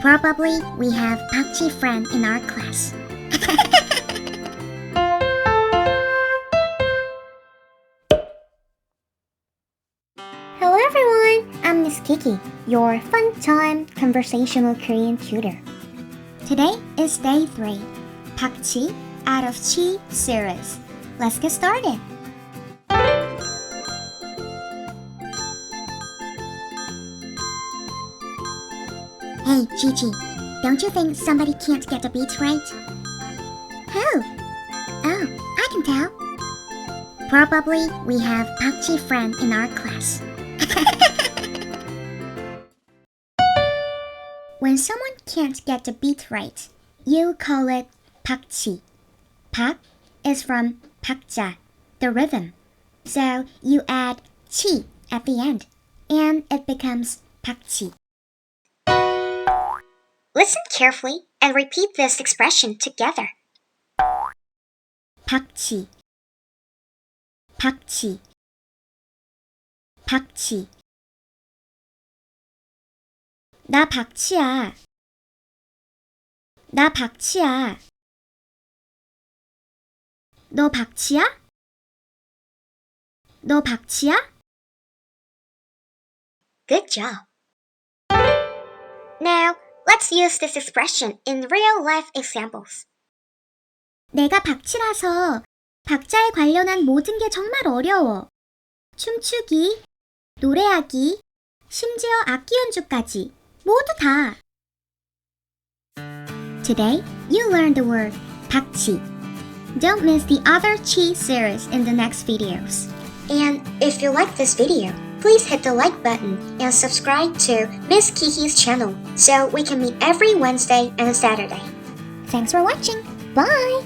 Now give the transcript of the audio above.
Probably we have Pakchi friend in our class. Hello everyone, I'm Miss Kiki, your fun-time conversational Korean tutor. Today is day 3, Pakchi out of Chi series. Let's get started. Hey, Gigi, don't you think somebody can't get the beats right? Who? Oh, I can tell. Probably we have Pakchi friend in our class. When someone can't get the beat right, you call it Pakchi. Pak is from Pakja, the rhythm. So you add chi at the end, and it becomes Pakchi. Listen carefully and repeat this expression together. Pakchi, Pakchi, Pakchi. 나 박치야. 나 박치야. 너 박치야? 너 박치야? Good job. Now, let's use this expression in real-life examples. 내가 박치라서 박자에 관련한 모든 게 정말 어려워. 춤추기, 노래하기, 심지어 악기 연주까지 모두 다. Today, you learned the word 박치. Don't miss the other Chi series in the next videos. And if you like this video, please hit the like button and subscribe to Miss Kiki's channel so we can meet every Wednesday and Saturday. Thanks for watching. Bye!